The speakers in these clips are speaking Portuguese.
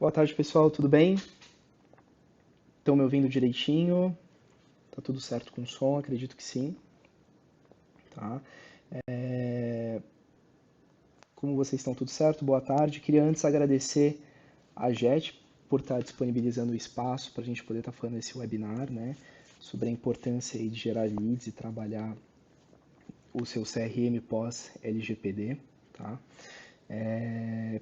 Boa tarde, pessoal, tudo bem? Estão me ouvindo direitinho? Tá tudo certo com o som? Acredito que sim, tá? Como vocês estão tudo certo? Boa tarde. Queria antes agradecer a JET por estar disponibilizando o espaço para a gente poder estar falando esse webinar, né? Sobre a importância aí de gerar leads e trabalhar o seu CRM pós-LGPD, tá?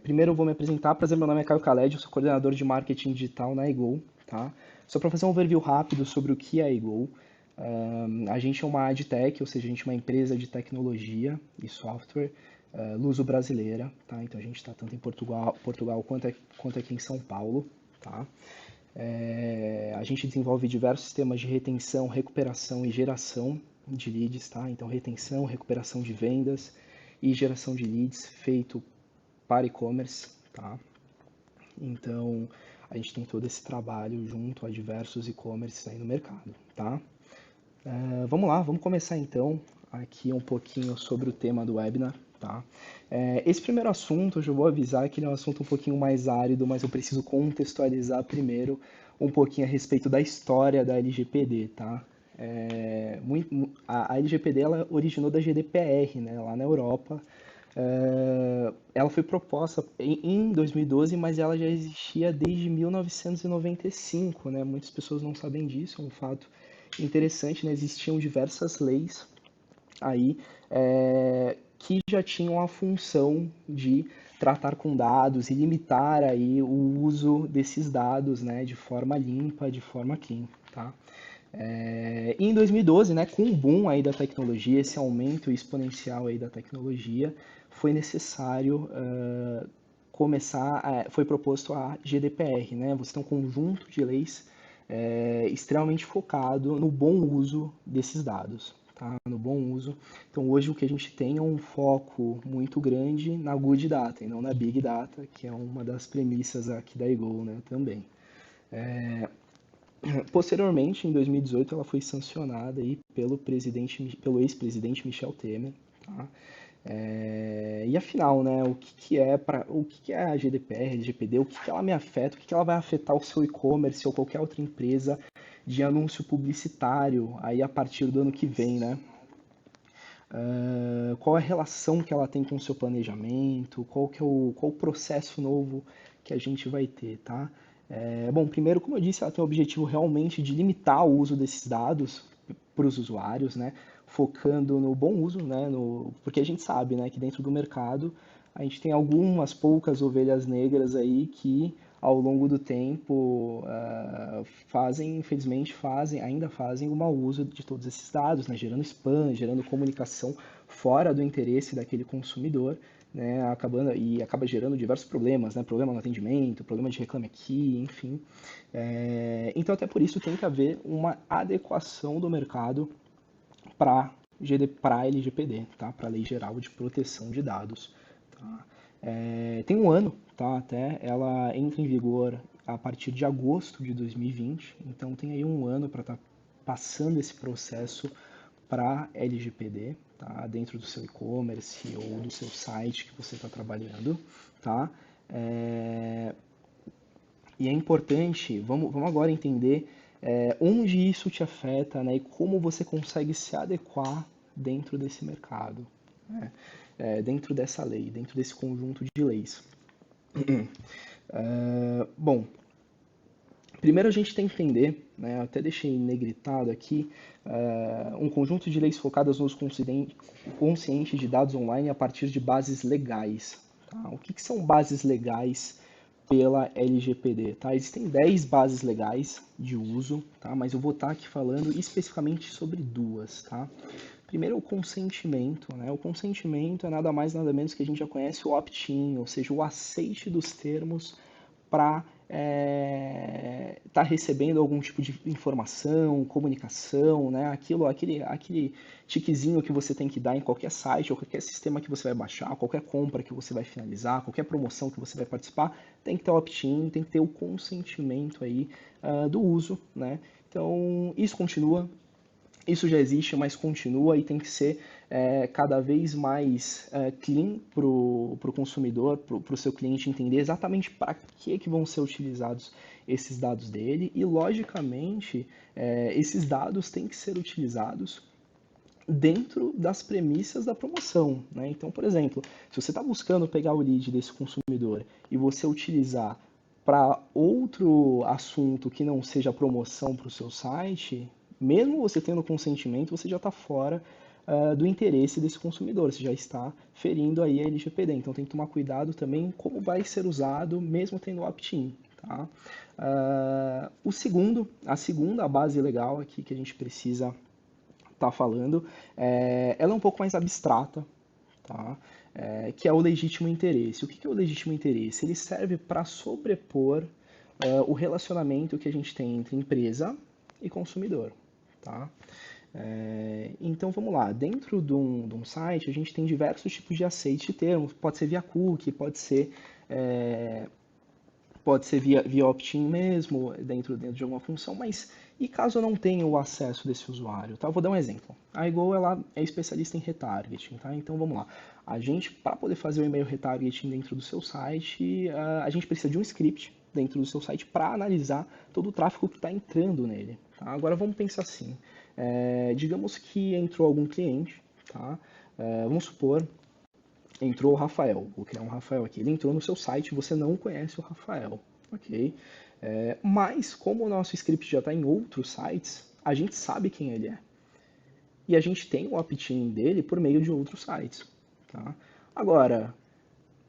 Primeiro eu vou me apresentar. Prazer, meu nome é Caio Khaled, eu sou coordenador de marketing digital na eGo, tá? Só para fazer um overview rápido sobre o que é a eGo. A gente é uma AdTech, ou seja, a gente é uma empresa de tecnologia e software luso-brasileira, tá? Então a gente está tanto em Portugal quanto aqui em São Paulo, tá? A gente desenvolve diversos sistemas de retenção, recuperação e geração de leads, tá? Então retenção, recuperação de vendas e geração de leads feito para e-commerce, tá? Então, a gente tem todo esse trabalho junto a diversos e-commerces aí no mercado, tá? Vamos lá, vamos começar então aqui um pouquinho sobre o tema do webinar, tá? Esse primeiro assunto, eu já vou avisar que ele é um assunto um pouquinho mais árido, mas eu preciso contextualizar primeiro um pouquinho a respeito da história da LGPD, tá? A LGPD ela originou da GDPR, né, lá na Europa. Ela foi proposta em 2012, mas ela já existia desde 1995, né? Muitas pessoas não sabem disso, é um fato interessante, né? Existiam diversas leis aí que já tinham a função de tratar com dados e limitar aí o uso desses dados, né, de forma limpa, de forma clean, tá? E em 2012, né, com o boom aí da tecnologia, esse aumento exponencial aí da tecnologia, foi necessário foi proposto a GDPR, né? Você tem um conjunto de leis extremamente focado no bom uso desses dados, tá? No bom uso. Então hoje o que a gente tem é um foco muito grande na Good Data e não na Big Data, que é uma das premissas aqui da eGo, né, também. Posteriormente, em 2018, ela foi sancionada aí pelo ex-presidente Michel Temer, tá? E afinal, né, o que é a GDPR, LGPD, o que ela me afeta, o que ela vai afetar o seu e-commerce ou qualquer outra empresa de anúncio publicitário aí a partir do ano que vem, né? Qual é a relação que ela tem com o seu planejamento, qual o processo novo que a gente vai ter, tá? Bom, primeiro, como eu disse, ela tem o objetivo realmente de limitar o uso desses dados para os usuários, né? Focando no bom uso, né? Porque a gente sabe, né, que dentro do mercado a gente tem algumas poucas ovelhas negras aí que ao longo do tempo ainda fazem o mau uso de todos esses dados, né? Gerando spam, gerando comunicação fora do interesse daquele consumidor, né? Acaba gerando diversos problemas, né? Problema no atendimento, problema de reclame aqui, enfim. Então até por isso tem que haver uma adequação do mercado para a LGPD, tá? Para a Lei Geral de Proteção de Dados. Tá? Tem um ano, tá? Até ela entra em vigor a partir de agosto de 2020, então tem aí um ano para estar passando esse processo para LGPD, tá? Dentro do seu e-commerce ou do seu site que você está trabalhando, tá? E é importante, vamos agora entender onde isso te afeta, né, e como você consegue se adequar dentro desse mercado, né, dentro dessa lei, dentro desse conjunto de leis. Bom, primeiro a gente tem que entender, né, eu até deixei negritado aqui, um conjunto de leis focadas no uso consciente de dados online a partir de bases legais. Tá? O que são bases legais pela LGPD? Tá? Existem 10 bases legais de uso, tá? Mas eu vou estar aqui falando especificamente sobre duas. Tá? Primeiro, o consentimento. Né? O consentimento é nada mais nada menos que a gente já conhece o opt-in, ou seja, o aceite dos termos para estar recebendo algum tipo de informação, comunicação, né? Aquele tiquezinho que você tem que dar em qualquer site ou qualquer sistema que você vai baixar, qualquer compra que você vai finalizar, qualquer promoção que você vai participar, tem que ter o opt-in, tem que ter o consentimento aí do uso, né? Então, isso continua, isso já existe, mas continua e tem que ser cada vez mais clean para o consumidor, para o seu cliente entender exatamente para que vão ser utilizados esses dados dele e, logicamente, esses dados têm que ser utilizados dentro das premissas da promoção, né? Então, por exemplo, se você está buscando pegar o lead desse consumidor e você utilizar para outro assunto que não seja promoção para o seu site, mesmo você tendo consentimento, você já está fora do interesse desse consumidor, você já está ferindo aí a LGPD. Então tem que tomar cuidado também como vai ser usado, mesmo tendo opt-in. Tá? A segunda base legal aqui que a gente precisa estar falando, ela é um pouco mais abstrata, tá? Que é o legítimo interesse. O que é o legítimo interesse? Ele serve para sobrepor o relacionamento que a gente tem entre empresa e consumidor. Tá? Então vamos lá, dentro de um site a gente tem diversos tipos de aceite de termos, pode ser via cookie, pode ser via opt-in mesmo, dentro de alguma função, mas e caso eu não tenha o acesso desse usuário? Tá? Eu vou dar um exemplo. A Ego ela é especialista em retargeting, tá? Então vamos lá. A gente, para poder fazer o e-mail retargeting dentro do seu site, a gente precisa de um script dentro do seu site para analisar todo o tráfego que está entrando nele. Tá? Agora vamos pensar assim. Digamos que entrou algum cliente, tá? Vamos supor entrou o Rafael, vou criar um Rafael aqui. Ele entrou no seu site, você não conhece o Rafael, ok? Mas como o nosso script já está em outros sites, a gente sabe quem ele é. E a gente tem o opt-in dele por meio de outros sites, tá? Agora,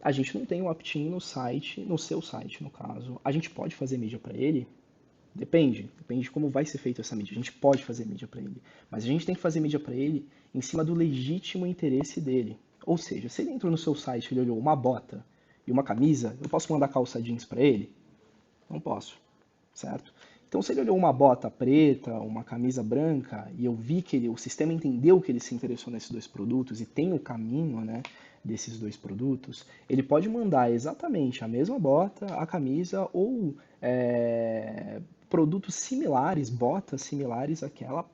a gente não tem o opt-in no site, no seu site, no caso. A gente pode fazer mídia para ele? Depende de como vai ser feita essa mídia. A gente pode fazer mídia para ele, mas a gente tem que fazer mídia para ele em cima do legítimo interesse dele. Ou seja, se ele entrou no seu site e ele olhou uma bota e uma camisa, eu posso mandar calça jeans para ele? Não posso, certo? Então, se ele olhou uma bota preta, uma camisa branca, e eu vi que o sistema entendeu que ele se interessou nesses dois produtos e tem o caminho, né, desses dois produtos, ele pode mandar exatamente a mesma bota, a camisa ou produtos similares, botas similares àquela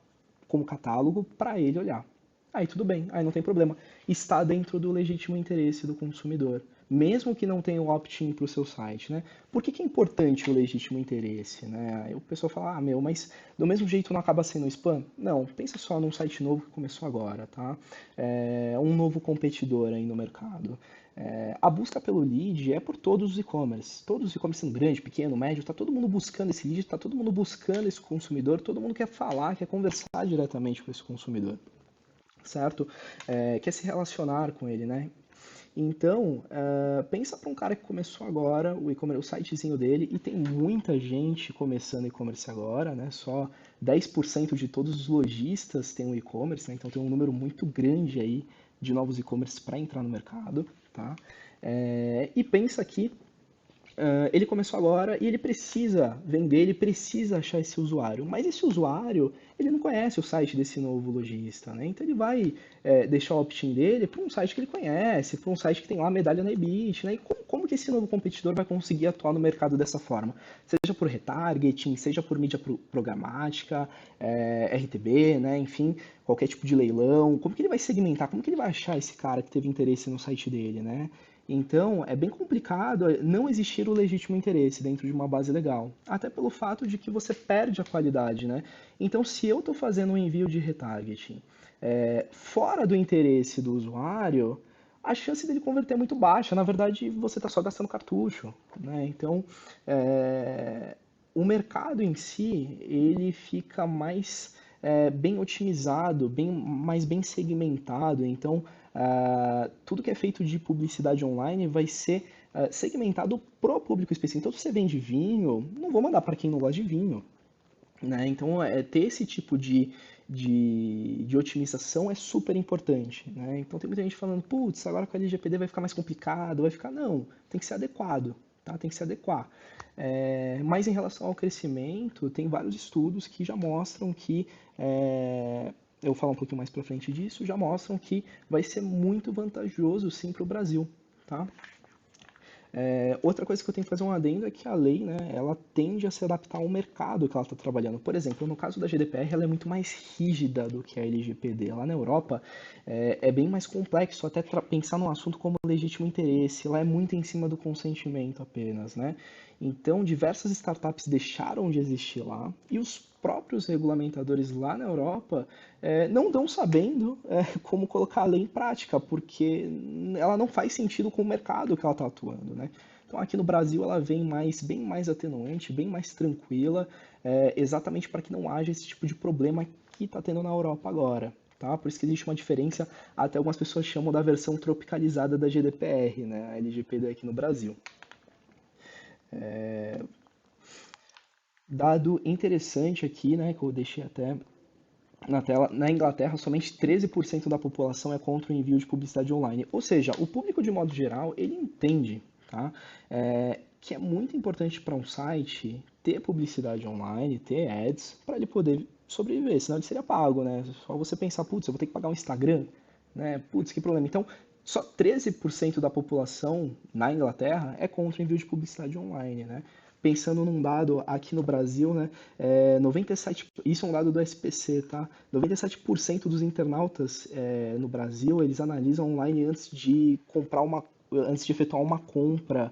como catálogo para ele olhar. Aí tudo bem, aí não tem problema. Está dentro do legítimo interesse do consumidor, mesmo que não tenha o opt-in para o seu site, né? Por que é importante o legítimo interesse, né? Aí o pessoal fala, mas do mesmo jeito não acaba sendo spam? Não, pensa só num site novo que começou agora, tá? Um novo competidor aí no mercado. A busca pelo lead é por todos os e-commerce. Todos os e-commerce são grande, pequeno, médio, tá todo mundo buscando esse lead, tá todo mundo buscando esse consumidor, todo mundo quer falar, quer conversar diretamente com esse consumidor, certo? Quer se relacionar com ele, né? Então, pensa para um cara que começou agora o e-commerce, o sitezinho dele, e tem muita gente começando e-commerce agora, né? Só 10% de todos os lojistas têm um e-commerce, né? Então tem um número muito grande aí de novos e-commerce para entrar no mercado, tá? E pensa que ele começou agora e ele precisa vender, ele precisa achar esse usuário. Mas esse usuário, ele não conhece o site desse novo lojista, né? Então ele vai deixar o opt-in dele para um site que ele conhece, para um site que tem lá a medalha na Ebit, né? E como que esse novo competidor vai conseguir atuar no mercado dessa forma? Seja por retargeting, seja por mídia programática, RTB, né? Enfim, qualquer tipo de leilão. Como que ele vai segmentar? Como que ele vai achar esse cara que teve interesse no site dele, né? Então, é bem complicado não existir o legítimo interesse dentro de uma base legal, até pelo fato de que você perde a qualidade, né? Então, se eu estou fazendo um envio de retargeting fora do interesse do usuário, a chance dele converter é muito baixa. Na verdade, você está só gastando cartucho, né? Então, o mercado em si, ele fica mais bem otimizado, mais bem segmentado. Então, tudo que é feito de publicidade online vai ser segmentado pro público específico. Então, se você vende vinho, não vou mandar para quem não gosta de vinho, né? Então, ter esse tipo de otimização é super importante, né? Então, tem muita gente falando, putz, agora com a LGPD vai ficar mais complicado, vai ficar... Não, tem que ser adequado, tá? Tem que se adequar. Mas em relação ao crescimento, tem vários estudos que já mostram que eu vou falar um pouquinho mais para frente disso, já mostram que vai ser muito vantajoso sim para o Brasil, tá? Outra coisa que eu tenho que fazer um adendo é que a lei, né, ela tende a se adaptar ao mercado que ela está trabalhando. Por exemplo, no caso da GDPR, ela é muito mais rígida do que a LGPD. Lá na Europa é bem mais complexo até pensar num assunto como legítimo interesse. Lá é muito em cima do consentimento apenas, né? Então, diversas startups deixaram de existir lá e os próprios regulamentadores lá na Europa não estão sabendo como colocar a lei em prática, porque ela não faz sentido com o mercado que ela está atuando, né? Então aqui no Brasil ela vem bem mais atenuante, bem mais tranquila, exatamente para que não haja esse tipo de problema que está tendo na Europa agora. Tá? Por isso que existe uma diferença, até algumas pessoas chamam da versão tropicalizada da GDPR, né? A LGPD aqui no Brasil. Dado interessante aqui, né, que eu deixei até na tela, na Inglaterra, somente 13% da população é contra o envio de publicidade online. Ou seja, o público, de modo geral, ele entende, tá? Que é muito importante para um site ter publicidade online, ter ads, para ele poder sobreviver, senão ele seria pago, né? Só você pensar, putz, eu vou ter que pagar um Instagram, né? Putz, que problema. Então, só 13% da população na Inglaterra é contra o envio de publicidade online, né? Pensando num dado aqui no Brasil, né, 97, isso é um dado do SPC, tá? 97% dos internautas no Brasil, eles analisam online antes de efetuar uma compra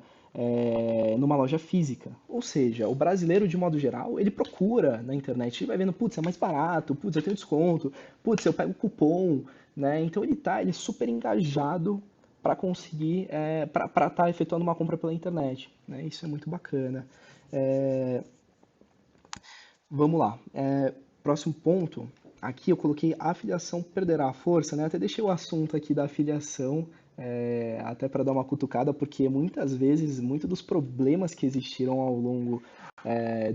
numa loja física. Ou seja, o brasileiro, de modo geral, ele procura na internet, ele vai vendo, putz, é mais barato, putz, eu tenho desconto, putz, eu pego cupom, né? Então ele é super engajado para conseguir, para estar efetuando uma compra pela internet, né? Isso é muito bacana. É, Vamos lá. Próximo ponto. Aqui eu coloquei a afiliação perderá a força, né? Até deixei o assunto aqui da afiliação, até para dar uma cutucada, porque muitas vezes, muitos dos problemas que existiram ao longo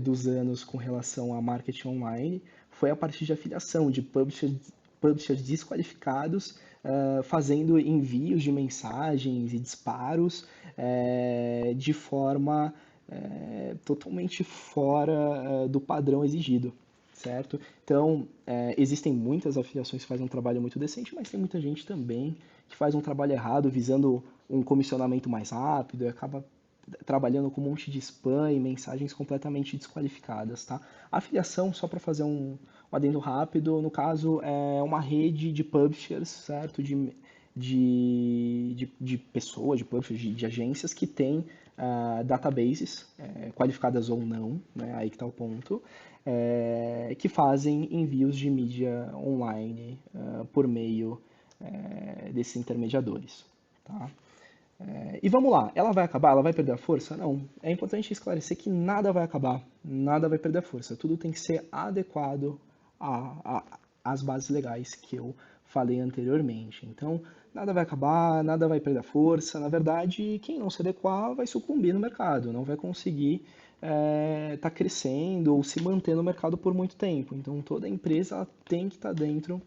dos anos com relação a marketing online foi a partir de afiliação, de publishers desqualificados, fazendo envios de mensagens e disparos de forma totalmente fora do padrão exigido, certo? Então, existem muitas afiliações que fazem um trabalho muito decente, mas tem muita gente também que faz um trabalho errado, visando um comissionamento mais rápido e acaba trabalhando com um monte de spam e mensagens completamente desqualificadas, tá? A afiliação, só para fazer um adendo rápido, no caso, é uma rede de publishers, certo? De pessoas, de publishers, de agências que têm databases, qualificadas ou não, né? Aí que está o ponto, que fazem envios de mídia online por meio desses intermediadores, tá? E vamos lá, ela vai acabar? Ela vai perder a força? Não. É importante esclarecer que nada vai acabar, nada vai perder a força. Tudo tem que ser adequado às bases legais que eu falei anteriormente. Então, nada vai acabar, nada vai perder a força. Na verdade, quem não se adequar vai sucumbir no mercado, não vai conseguir estar crescendo ou se manter no mercado por muito tempo. Então, toda empresa tem que estar dentro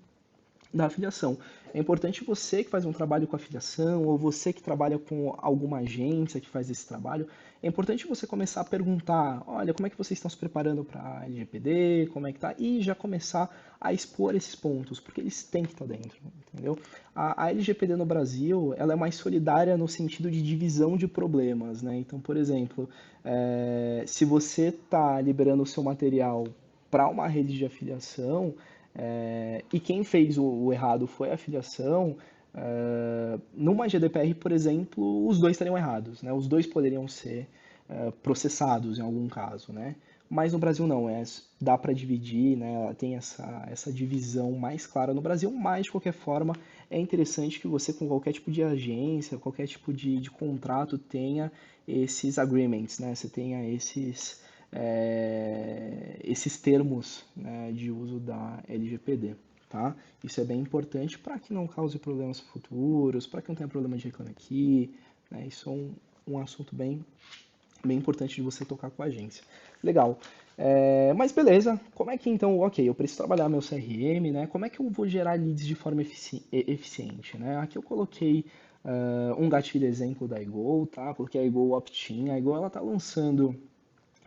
da afiliação. É importante você que faz um trabalho com afiliação ou você que trabalha com alguma agência que faz esse trabalho, é importante você começar a perguntar, olha, como é que vocês estão se preparando para a LGPD, como é que tá, e já começar a expor esses pontos, porque eles têm que estar dentro, entendeu? A LGPD no Brasil, ela é mais solidária no sentido de divisão de problemas, né? Então, por exemplo, se você está liberando o seu material para uma rede de afiliação, e quem fez o errado foi a filiação, numa GDPR, por exemplo, os dois estariam errados, né? Os dois poderiam ser processados em algum caso, né? Mas no Brasil não, dá para dividir, né? Tem essa divisão mais clara no Brasil, mas de qualquer forma é interessante que você com qualquer tipo de agência, qualquer tipo de contrato tenha esses agreements, né? Você tenha esses termos, né, de uso da LGPD, tá? Isso é bem importante para que não cause problemas futuros, para que não tenha problema de reclame aqui, né? Isso é um assunto bem importante de você tocar com a agência. Legal. Mas beleza, como é que então, ok, eu preciso trabalhar meu CRM, né? Como é que eu vou gerar leads de forma eficiente, né? Aqui eu coloquei um gatilho exemplo da Igol, tá? Coloquei a Igol Opt-in. A Igol, ela tá lançando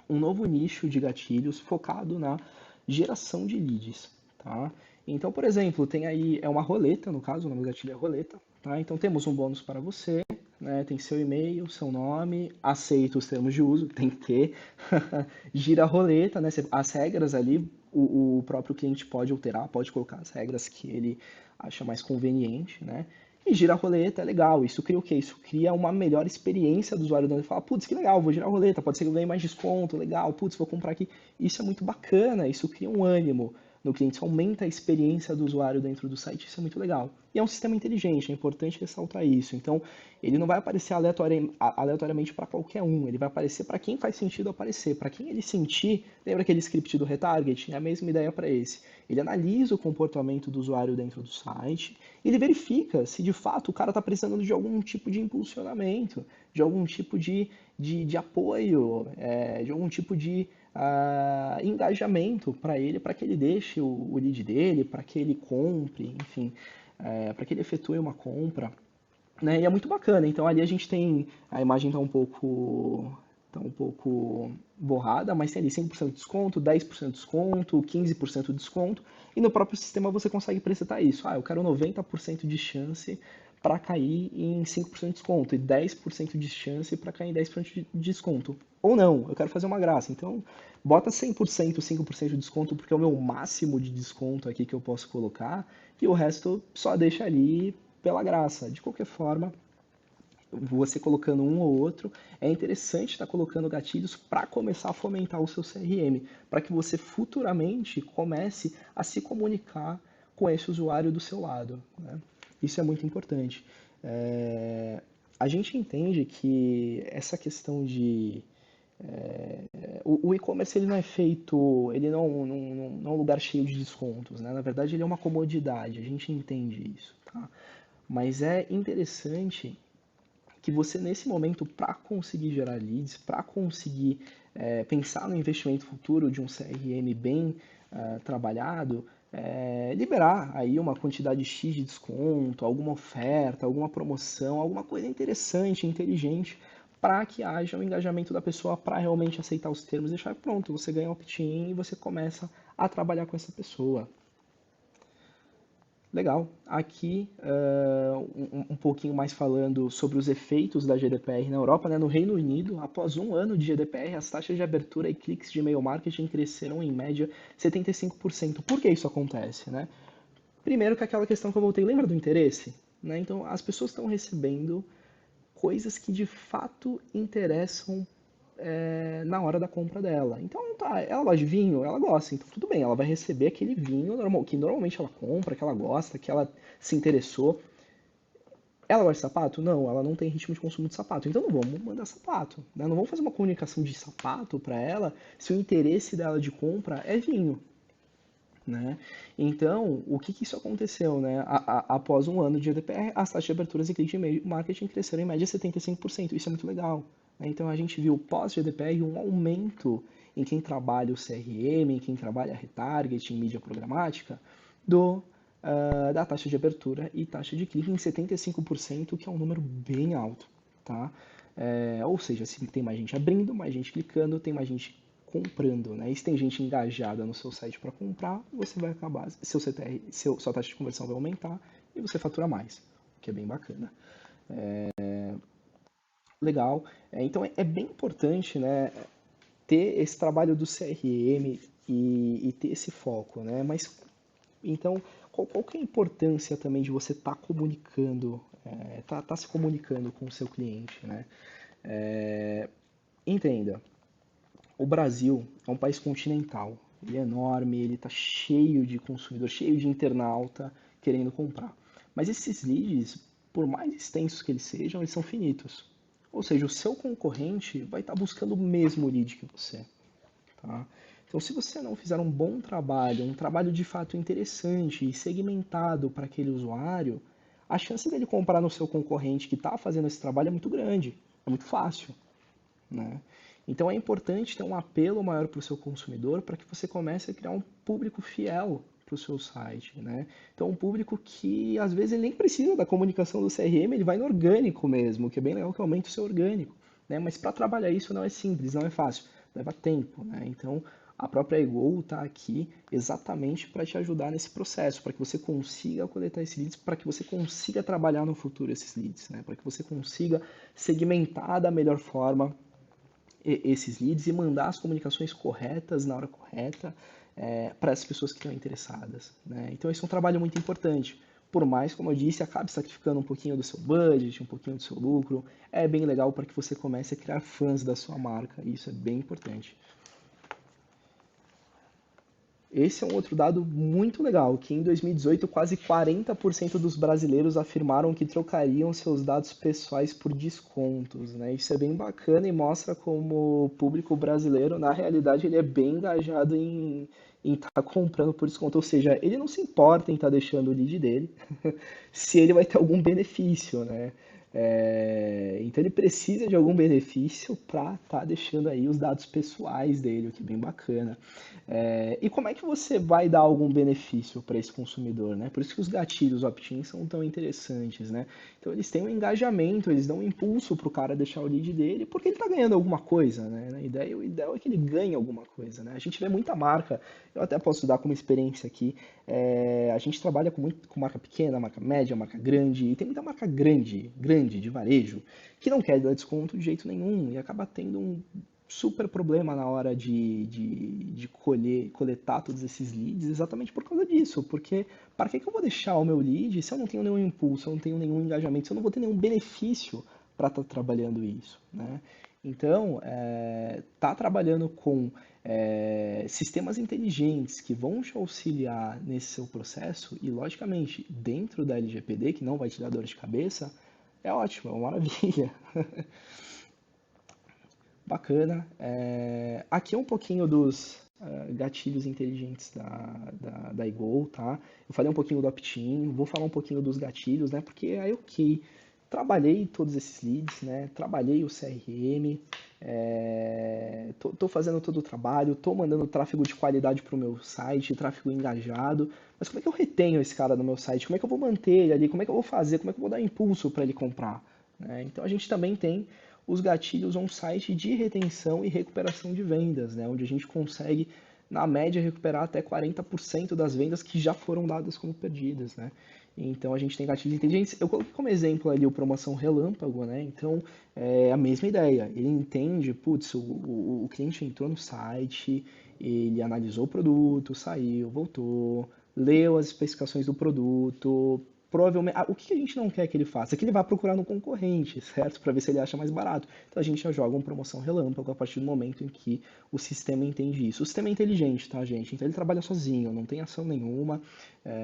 um novo nicho de gatilhos focado na geração de leads, tá? Então, por exemplo, tem aí, é uma roleta, no caso, o nome do gatilho é roleta, tá? Então temos um bônus para você, né? Tem seu e-mail, seu nome, aceita os termos de uso, tem que ter, gira a roleta, né? As regras ali, o próprio cliente pode alterar, pode colocar as regras que ele acha mais conveniente, né? E gira a roleta, é legal. Isso cria o quê? Isso cria uma melhor experiência do usuário. Ele fala, putz, que legal, vou girar a roleta, pode ser que eu ganhe mais desconto, legal, putz, vou comprar aqui. Isso é muito bacana, isso cria um ânimo no cliente, isso aumenta a experiência do usuário dentro do site, isso é muito legal. E é um sistema inteligente, é importante ressaltar isso. Então, ele não vai aparecer aleatoriamente para qualquer um, ele vai aparecer para quem faz sentido aparecer, para quem ele sentir. Lembra aquele script do retargeting? É a mesma ideia para esse. Ele analisa o comportamento do usuário dentro do site, ele verifica se de fato o cara está precisando de algum tipo de impulsionamento, de algum tipo de apoio, de algum tipo de engajamento para ele, para que ele deixe o lead dele, para que ele compre, enfim, para que ele efetue uma compra, né? E é muito bacana. Então ali a gente tem, a imagem tá um pouco borrada, mas tem ali 5% de desconto, 10% de desconto, 15% de desconto, e no próprio sistema você consegue presetar isso. Ah, eu quero 90% de chance para cair em 5% de desconto e 10% de chance para cair em 10% de desconto. Ou não, eu quero fazer uma graça. Então, bota 100%, 5% de desconto, porque é o meu máximo de desconto aqui que eu posso colocar, e o resto só deixa ali pela graça. De qualquer forma, você colocando um ou outro, é interessante estar colocando gatilhos para começar a fomentar o seu CRM, para que você futuramente comece a se comunicar com esse usuário do seu lado, né? Isso é muito importante. A gente entende que essa questão de o e-commerce ele não é feito, ele não é um lugar cheio de descontos, né? Na verdade, ele é uma comodidade, a gente entende isso, tá? Mas é interessante que você, nesse momento, para conseguir gerar leads, para conseguir pensar no investimento futuro de um CRM bem trabalhado, liberar aí uma quantidade X de desconto, alguma oferta, alguma promoção, alguma coisa interessante, inteligente, para que haja um engajamento da pessoa para realmente aceitar os termos e deixar pronto, você ganha um opt-in e você começa a trabalhar com essa pessoa. Legal. Aqui, um pouquinho mais falando sobre os efeitos da GDPR na Europa, né? No Reino Unido, após um ano de GDPR, as taxas de abertura e cliques de e-mail marketing cresceram em média 75%. Por que isso acontece, né? Primeiro que aquela questão que eu voltei, lembra do interesse? Né? Então, as pessoas estão recebendo coisas que de fato interessam na hora da compra dela. Então, tá, ela gosta de vinho, ela gosta, então tudo bem, ela vai receber aquele vinho normal, que normalmente ela compra, que ela gosta, que ela se interessou. Ela gosta de sapato? Não, ela não tem ritmo de consumo de sapato. Então não vamos mandar sapato, né? Não vamos fazer uma comunicação de sapato para ela se o interesse dela de compra é vinho, né? Então, o que isso aconteceu, né? Após um ano de GDPR, as taxas de aberturas e cliques de e-mail marketing cresceram em média 75%. Isso é muito legal, né? Então, a gente viu pós-GDPR um aumento em quem trabalha o CRM, em quem trabalha retargeting, mídia programática, da taxa de abertura e taxa de clique em 75%, que é um número bem alto, tá? Ou seja, se tem mais gente abrindo, mais gente clicando, tem mais gente comprando, né? E se tem gente engajada no seu site para comprar, você vai acabar, seu CTR, sua taxa de conversão vai aumentar e você fatura mais, o que é bem bacana. Legal. Então é bem importante, né, ter esse trabalho do CRM e ter esse foco, né? Mas então, qual que é a importância também de você estar comunicando, tá se comunicando com o seu cliente, né? Entenda, o Brasil é um país continental, ele é enorme, ele está cheio de consumidor, cheio de internauta querendo comprar. Mas esses leads, por mais extensos que eles sejam, eles são finitos. Ou seja, o seu concorrente vai estar buscando o mesmo lead que você. Tá? Então, se você não fizer um bom trabalho, um trabalho de fato interessante e segmentado para aquele usuário, a chance dele comprar no seu concorrente que está fazendo esse trabalho é muito grande, é muito fácil, né? Então é importante ter um apelo maior para o seu consumidor para que você comece a criar um público fiel para o seu site, né? Então um público que às vezes ele nem precisa da comunicação do CRM, ele vai no orgânico mesmo, que é bem legal que aumente o seu orgânico, né? Mas para trabalhar isso não é simples, não é fácil, leva tempo, né? Então A própria Ego está aqui exatamente para te ajudar nesse processo, para que você consiga coletar esses leads, para que você consiga trabalhar no futuro esses leads, né? Para que você consiga segmentar da melhor forma esses leads e mandar as comunicações corretas na hora correta para as pessoas que estão interessadas, né? Então, esse é um trabalho muito importante. Por mais, como eu disse, acabe sacrificando um pouquinho do seu budget, um pouquinho do seu lucro, é bem legal para que você comece a criar fãs da sua marca, e isso é bem importante. Esse é um outro dado muito legal, que em 2018 quase 40% dos brasileiros afirmaram que trocariam seus dados pessoais por descontos, né? Isso é bem bacana e mostra como o público brasileiro, na realidade, ele é bem engajado em estar comprando por desconto, ou seja, ele não se importa em estar deixando o lead dele, se ele vai ter algum benefício, né? Então ele precisa de algum benefício para estar deixando aí os dados pessoais dele, o que é bem bacana. E como é que você vai dar algum benefício para esse consumidor, né? Por isso que os gatilhos opt-in são tão interessantes, né? Então eles têm um engajamento, eles dão um impulso para o cara deixar o lead dele, porque ele está ganhando alguma coisa, né? O ideal é que ele ganhe alguma coisa, né? A gente vê muita marca, eu até posso dar como experiência aqui, a gente trabalha com marca pequena, marca média, marca grande, e tem muita marca grande, de varejo, que não quer dar desconto de jeito nenhum e acaba tendo um super problema na hora de coletar todos esses leads exatamente por causa disso. Porque para que eu vou deixar o meu lead se eu não tenho nenhum impulso, se eu não tenho nenhum engajamento, se eu não vou ter nenhum benefício para estar trabalhando isso, né? Então, tá trabalhando com sistemas inteligentes que vão te auxiliar nesse seu processo e, logicamente, dentro da LGPD, que não vai te dar dor de cabeça, é ótimo, é uma maravilha. Bacana. Aqui é um pouquinho dos gatilhos inteligentes da eGo, tá? Eu falei um pouquinho do opt-in, vou falar um pouquinho dos gatilhos, né? Porque aí, ok, trabalhei todos esses leads, né? Trabalhei o CRM, tô fazendo todo o trabalho, tô mandando tráfego de qualidade para o meu site, tráfego engajado, mas como é que eu retenho esse cara no meu site? Como é que eu vou manter ele ali? Como é que eu vou fazer? Como é que eu vou dar impulso para ele comprar? Né? Então a gente também tem os gatilhos on-site de retenção e recuperação de vendas, né? Onde a gente consegue, na média, recuperar até 40% das vendas que já foram dadas como perdidas, né? Então a gente tem gatilhos inteligentes. Eu coloquei como exemplo ali o promoção relâmpago, né? Então é a mesma ideia. Ele entende, putz, o cliente entrou no site, ele analisou o produto, saiu, voltou, leu as especificações do produto, provavelmente, o que a gente não quer que ele faça? Que ele vá procurar no concorrente, certo? Para ver se ele acha mais barato. Então a gente já joga uma promoção relâmpago a partir do momento em que o sistema entende isso. O sistema é inteligente, tá, gente? Então ele trabalha sozinho, não tem ação nenhuma.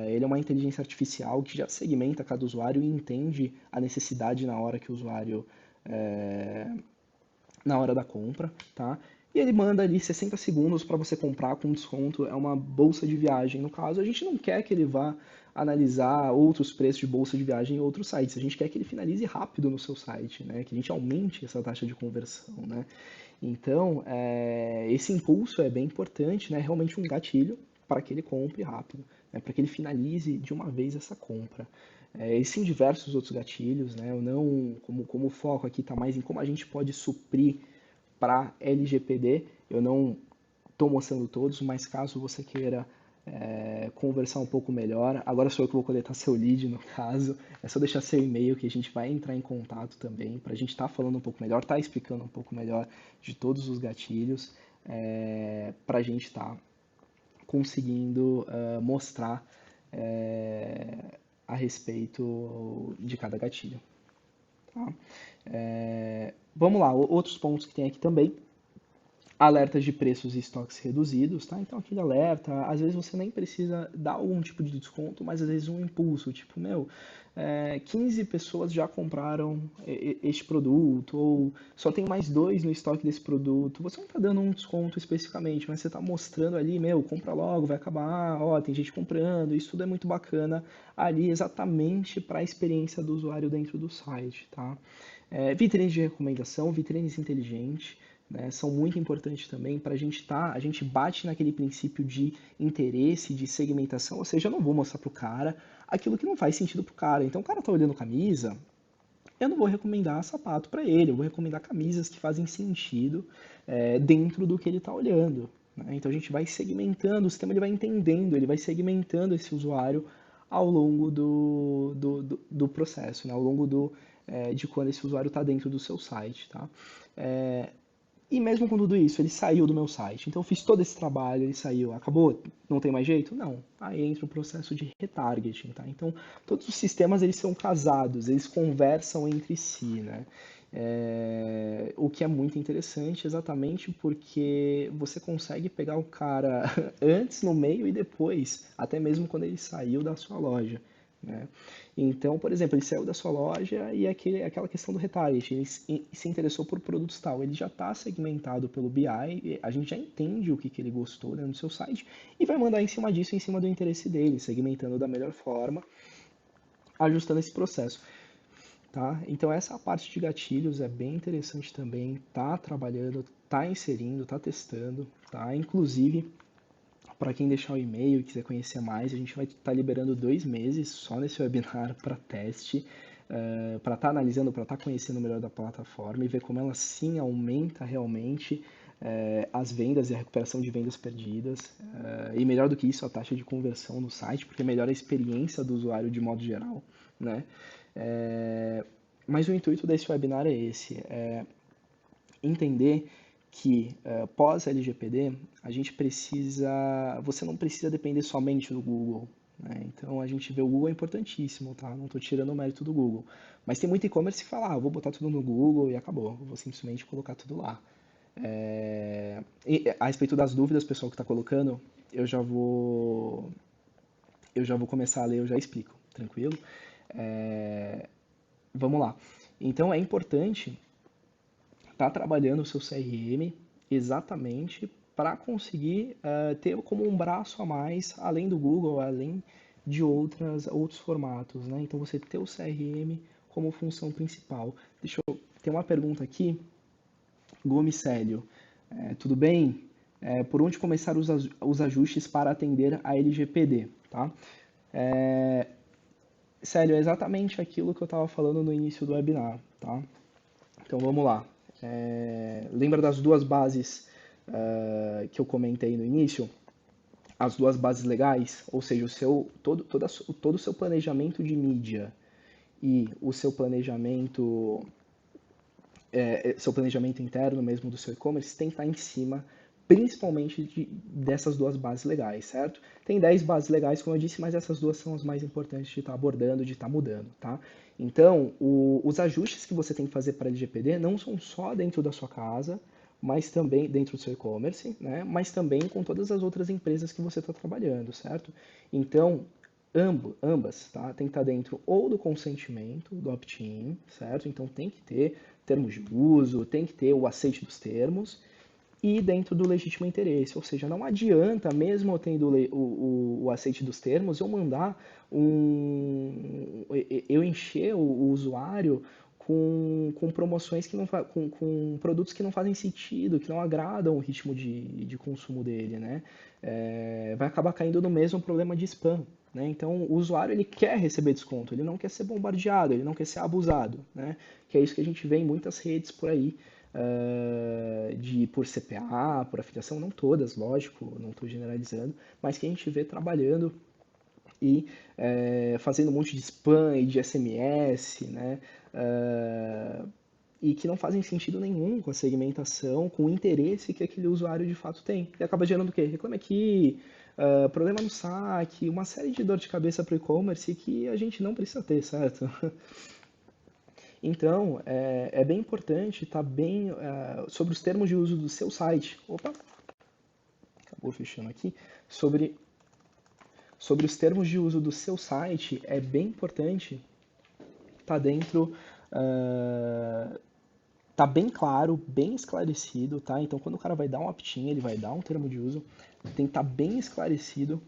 Ele é uma inteligência artificial que já segmenta cada usuário e entende a necessidade na hora que o usuário na hora da compra, tá? E ele manda ali 60 segundos para você comprar com desconto, é uma bolsa de viagem. No caso, a gente não quer que ele vá analisar outros preços de bolsa de viagem em outros sites, a gente quer que ele finalize rápido no seu site, né? Que a gente aumente essa taxa de conversão, né? Então, esse impulso é bem importante, né? Realmente um gatilho para que ele compre rápido, né? Para que ele finalize de uma vez essa compra. Existem diversos outros gatilhos, né? Eu não, como o foco aqui está mais em como a gente pode suprir para LGPD, eu não estou mostrando todos, mas caso você queira conversar um pouco melhor, agora sou eu que vou coletar seu lead no caso, é só deixar seu e-mail que a gente vai entrar em contato também, para a gente estar falando um pouco melhor, estar explicando um pouco melhor de todos os gatilhos, para a gente estar conseguindo mostrar a respeito de cada gatilho. Tá? Vamos lá, outros pontos que tem aqui também. Alertas de preços e estoques reduzidos, tá? Então aquele alerta, às vezes você nem precisa dar algum tipo de desconto, mas às vezes um impulso, tipo, 15 pessoas já compraram este produto, ou só tem mais 2 no estoque desse produto. Você não está dando um desconto especificamente, mas você está mostrando ali, compra logo, vai acabar, ó, tem gente comprando, isso tudo é muito bacana ali exatamente para a experiência do usuário dentro do site, tá? Vitrines de recomendação, vitrines inteligentes, né, são muito importantes também para a gente bate naquele princípio de interesse, de segmentação, ou seja, eu não vou mostrar para o cara aquilo que não faz sentido para o cara. Então o cara está olhando camisa, eu não vou recomendar sapato para ele, eu vou recomendar camisas que fazem sentido dentro do que ele está olhando. né? Então a gente vai segmentando, o sistema ele vai entendendo, ele vai segmentando esse usuário ao longo do processo, né? Ao longo de quando esse usuário está dentro do seu site, tá? E mesmo com tudo isso, ele saiu do meu site. Então eu fiz todo esse trabalho, ele saiu, acabou, não tem mais jeito? Não. Aí entra o processo de retargeting, tá? Então todos os sistemas eles são casados, eles conversam entre si, né? O que é muito interessante, exatamente porque você consegue pegar o cara antes, no meio e depois, até mesmo quando ele saiu da sua loja, né? Então, por exemplo, ele saiu da sua loja e aquela questão do retarget, ele se interessou por produtos tal, ele já está segmentado pelo BI, a gente já entende o que ele gostou, né, no seu site e vai mandar em cima disso, em cima do interesse dele, segmentando da melhor forma, ajustando esse processo. Tá? Então essa parte de gatilhos é bem interessante também, tá trabalhando, tá inserindo, tá testando, tá? Inclusive, para quem deixar o e-mail e quiser conhecer mais, a gente vai estar liberando 2 meses só nesse webinar para teste, para estar analisando, para estar conhecendo melhor da plataforma e ver como ela sim aumenta realmente as vendas e a recuperação de vendas perdidas. E melhor do que isso, a taxa de conversão no site, porque melhora a experiência do usuário de modo geral, né? Mas o intuito desse webinar é esse, entender que pós LGPD a gente você não precisa depender somente do Google, né? Então a gente vê o Google é importantíssimo, tá? Não estou tirando o mérito do Google, mas tem muito e-commerce que fala, vou botar tudo no Google e acabou, vou simplesmente colocar tudo lá. E a respeito das dúvidas, pessoal que está colocando, eu já vou começar a ler, eu já explico, tranquilo? Vamos lá. Então é importante estar trabalhando o seu CRM exatamente para conseguir ter como um braço a mais, além do Google, além de outros formatos, né? Então você ter o CRM como função principal. Deixa eu ter uma pergunta aqui, Gomes Célio. Tudo bem? Por onde começar os ajustes para atender a LGPD, tá? Célio, é exatamente aquilo que eu estava falando no início do webinar, tá? Então vamos lá. Lembra das duas bases que eu comentei no início? As duas bases legais, ou seja, todo o seu planejamento de mídia e o seu planejamento interno mesmo do seu e-commerce tem que estar em cima, principalmente dessas duas bases legais, certo? Tem 10 bases legais, como eu disse, mas essas duas são as mais importantes de estar abordando, de estar mudando, tá? Então, os ajustes que você tem que fazer para a LGPD não são só dentro da sua casa, mas também dentro do seu e-commerce, né? Mas também com todas as outras empresas que você está trabalhando, certo? Então, ambas, tá? Tem que estar dentro ou do consentimento, do opt-in, certo? Então tem que ter termos de uso, tem que ter o aceite dos termos e dentro do legítimo interesse. Ou seja, não adianta, mesmo eu tendo o aceite dos termos, eu mandar eu encher o usuário com promoções que não com produtos que não fazem sentido, que não agradam o ritmo de consumo dele, né? Vai acabar caindo no mesmo problema de spam, né? Então, o usuário ele quer receber desconto, ele não quer ser bombardeado, ele não quer ser abusado, né? Que é isso que a gente vê em muitas redes por aí, por CPA, por afiliação, não todas, lógico, não estou generalizando, mas que a gente vê trabalhando e fazendo um monte de spam e de SMS, né? E que não fazem sentido nenhum com a segmentação, com o interesse que aquele usuário de fato tem. E acaba gerando o quê? Reclame aqui, problema no saque, uma série de dor de cabeça para o e-commerce que a gente não precisa ter, certo? Então, é bem importante estar bem sobre os termos de uso do seu site. Opa, acabou fechando aqui. Sobre os termos de uso do seu site, é bem importante estar dentro, tá bem claro, bem esclarecido, tá? Então, quando o cara vai dar um opt-in, ele vai dar um termo de uso, tem que estar bem esclarecido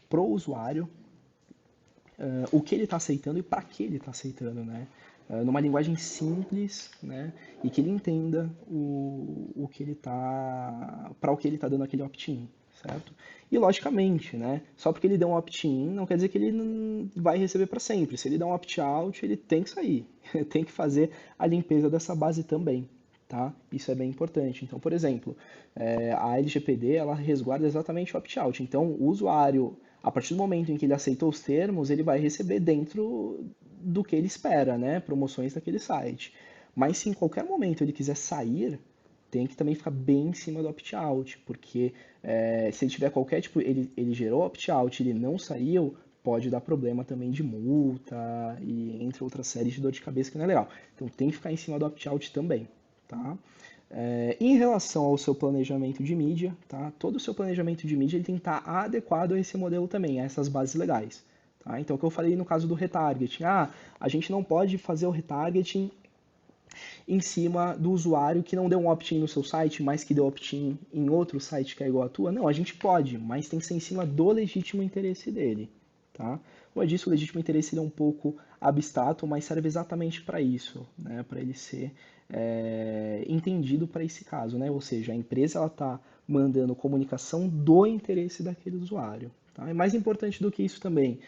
pro usuário o que ele está aceitando e para que ele está aceitando, né? Numa linguagem simples, né? E que ele entenda o que ele tá, para o que ele está dando aquele opt-in, certo? E logicamente, né? Só porque ele deu um opt-in não quer dizer que ele não vai receber para sempre. Se ele dá um opt-out, ele tem que sair, tem que fazer a limpeza dessa base também, tá? Isso é bem importante. Então, por exemplo, a LGPD, ela resguarda exatamente o opt-out. Então, o usuário, a partir do momento em que ele aceitou os termos, ele vai receber dentro do que ele espera, né? Promoções daquele site. Mas se em qualquer momento ele quiser sair, tem que também ficar bem em cima do opt-out, porque se ele tiver qualquer tipo, ele gerou opt-out, ele não saiu, pode dar problema também de multa e entre outras séries de dor de cabeça que não é legal. Então tem que ficar em cima do opt-out também, tá? Em relação ao seu planejamento de mídia, tá? Todo o seu planejamento de mídia ele tem que estar adequado a esse modelo também, a essas bases legais. Tá? Então, o que eu falei no caso do retargeting, a gente não pode fazer o retargeting em cima do usuário que não deu um opt-in no seu site, mas que deu opt-in em outro site que é igual à tua. Não, a gente pode, mas tem que ser em cima do legítimo interesse dele. Tá? Como eu disse, o legítimo interesse é um pouco abstrato, mas serve exatamente para isso, né? Para ele ser entendido para esse caso. Né? Ou seja, a empresa está mandando comunicação do interesse daquele usuário. Tá? E mais importante do que isso também,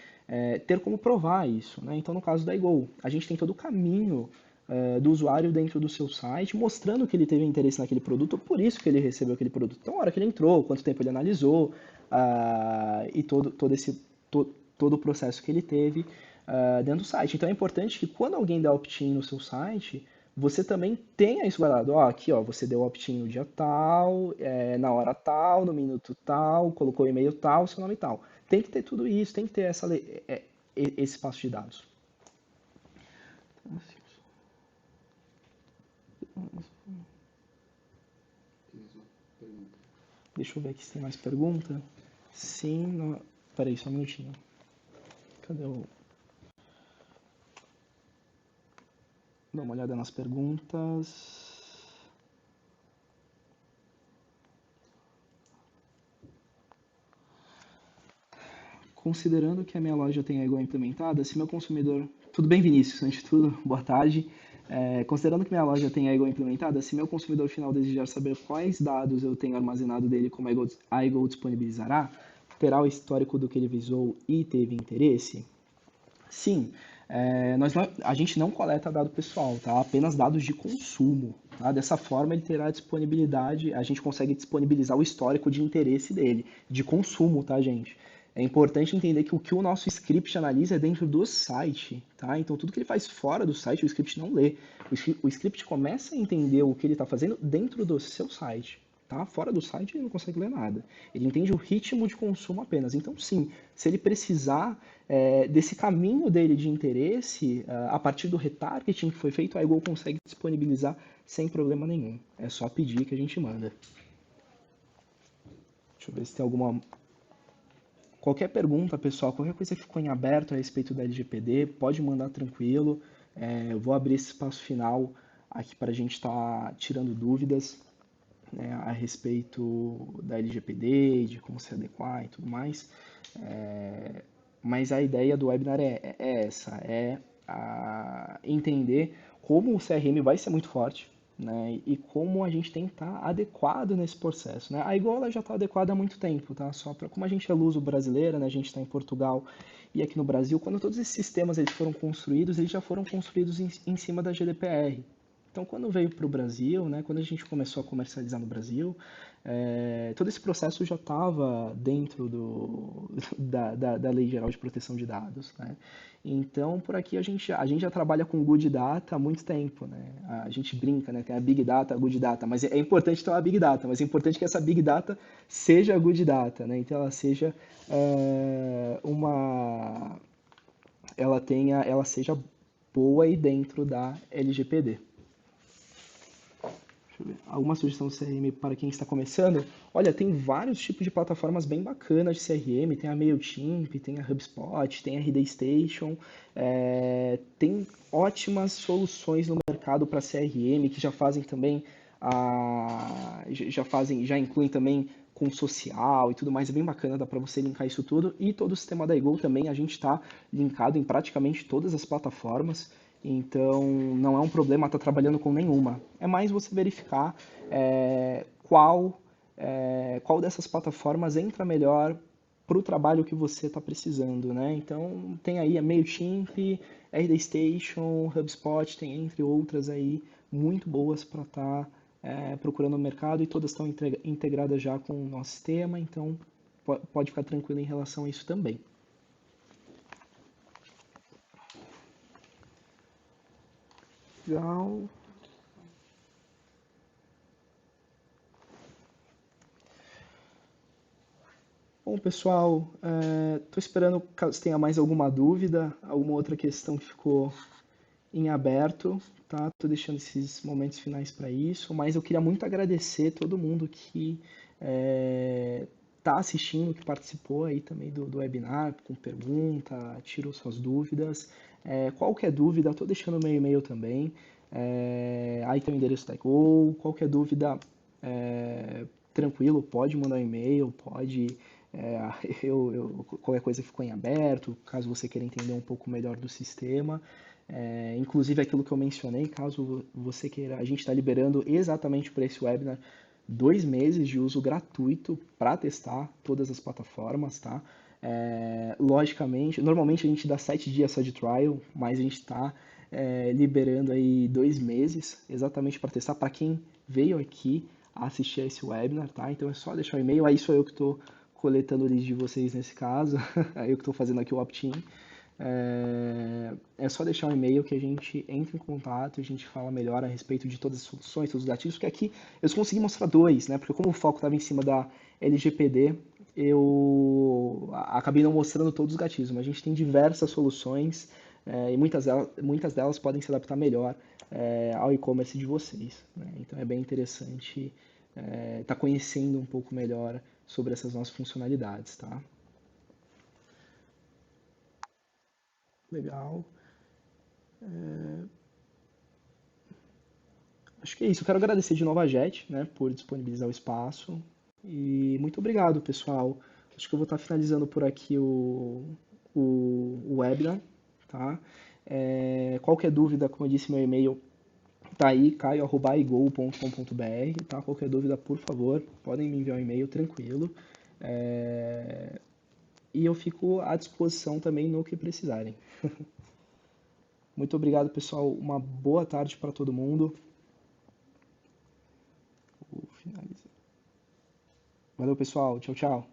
ter como provar isso. Né? Então, no caso da iGo, a gente tem todo o caminho do usuário dentro do seu site, mostrando que ele teve interesse naquele produto, por isso que ele recebeu aquele produto. Então, a hora que ele entrou, quanto tempo ele analisou, e todo o processo que ele teve dentro do site. Então, é importante que quando alguém dá opt-in no seu site, você também tenha isso guardado. Aqui, você deu opt-in no dia tal, na hora tal, no minuto tal, colocou o e-mail tal, seu nome tal. Tem que ter tudo isso, tem que ter esse espaço de dados. Deixa eu ver aqui se tem mais pergunta. Sim, não... Peraí, só um minutinho. Cadê o... Dá uma olhada nas perguntas. Considerando que a minha loja tem a igual implementada, se meu consumidor... Tudo bem, Vinícius? Antes de tudo, boa tarde. Considerando que minha loja tem a iGo implementada, se meu consumidor final desejar saber quais dados eu tenho armazenado dele, como a iGo disponibilizará, terá o histórico do que ele visou e teve interesse? Sim, a gente não coleta dado pessoal, tá? Apenas dados de consumo. Tá? Dessa forma, ele terá disponibilidade, a gente consegue disponibilizar o histórico de interesse dele, de consumo, tá, gente? É importante entender que o que o nosso script analisa é dentro do site, tá? Então, tudo que ele faz fora do site, o script não lê. O script começa a entender o que ele está fazendo dentro do seu site. Tá? Fora do site, ele não consegue ler nada. Ele entende o ritmo de consumo apenas. Então, sim, se ele precisar desse caminho dele de interesse, a partir do retargeting que foi feito, a iGo consegue disponibilizar sem problema nenhum. É só pedir que a gente manda. Deixa eu ver se tem alguma... Qualquer pergunta, pessoal, qualquer coisa que ficou em aberto a respeito da LGPD, pode mandar tranquilo. Eu vou abrir esse espaço final aqui para a gente estar tirando dúvidas, né, a respeito da LGPD, de como se adequar e tudo mais. Mas a ideia do webinar é essa, entender como o CRM vai ser muito forte, né, e como a gente tem que estar adequado nesse processo. Né? A iGo já está adequada há muito tempo, tá? Só para como a gente é luso brasileira, né, a gente está em Portugal e aqui no Brasil, quando todos esses sistemas eles foram construídos, eles já foram construídos em cima da GDPR. Então, quando veio para o Brasil, né, quando a gente começou a comercializar no Brasil, todo esse processo já estava dentro da Lei Geral de Proteção de Dados. Né? Então, por aqui a gente já trabalha com Good Data há muito tempo. Né? A gente brinca, né? Tem a Big Data, a Good Data, mas é importante ter uma Big Data, mas é importante que essa Big Data seja a Good Data, né? Então ela seja ela seja boa aí dentro da LGPD. Alguma sugestão de CRM para quem está começando? Olha, tem vários tipos de plataformas bem bacanas de CRM. Tem a MailChimp, tem a HubSpot, tem a RD Station. Tem ótimas soluções no mercado para CRM que já fazem também já incluem também com social e tudo mais. É bem bacana, dá para você linkar isso tudo. E todo o sistema da iGo também, a gente está linkado em praticamente todas as plataformas. Então, não é um problema estar trabalhando com nenhuma. É mais você verificar qual dessas plataformas entra melhor para o trabalho que você está precisando, né? Então, tem aí a MailChimp, RD Station, HubSpot, tem entre outras aí muito boas para estar procurando o mercado e todas estão integradas já com o nosso sistema, então pode ficar tranquilo em relação a isso também. Legal. Bom, pessoal, estou esperando caso tenha mais alguma dúvida, alguma outra questão que ficou em aberto, tá? Tô deixando esses momentos finais para isso, mas eu queria muito agradecer todo mundo que tá assistindo, que participou aí também do webinar, com pergunta, tirou suas dúvidas. Qualquer dúvida, tô deixando meu e-mail também. Aí tem o endereço da Go. Qualquer dúvida, tranquilo, pode mandar um e-mail, pode. É, qualquer coisa ficou em aberto, caso você queira entender um pouco melhor do sistema. Inclusive aquilo que eu mencionei, caso você queira, a gente está liberando exatamente por esse webinar 2 meses de uso gratuito para testar todas as plataformas, tá? Logicamente, normalmente a gente dá 7 dias só de trial, mas a gente está liberando aí 2 meses exatamente para testar para quem veio aqui assistir a esse webinar, tá? Então é só deixar o e-mail, aí sou eu que estou coletando o lead de vocês nesse caso, eu que estou fazendo aqui o opt-in. É só deixar um e-mail que a gente entra em contato e a gente fala melhor a respeito de todas as soluções, todos os gatilhos, porque aqui eu só consegui mostrar dois, né? Porque como o foco estava em cima da LGPD, eu acabei não mostrando todos os gatilhos, mas a gente tem diversas soluções e muitas delas podem se adaptar melhor ao e-commerce de vocês, né? Então é bem interessante estar conhecendo um pouco melhor sobre essas nossas funcionalidades, tá? Legal. Acho que é isso. Eu quero agradecer de novo a Jet, né, por disponibilizar o espaço. E muito obrigado, pessoal. Acho que eu vou estar finalizando por aqui o webinar, tá? Qualquer dúvida, como eu disse, meu e-mail tá aí, caio@igol.com.br, tá? Qualquer dúvida, por favor, podem me enviar um e-mail, tranquilo. E eu fico à disposição também no que precisarem. Muito obrigado, pessoal. Uma boa tarde para todo mundo. Vou finalizar. Valeu, pessoal. Tchau, tchau.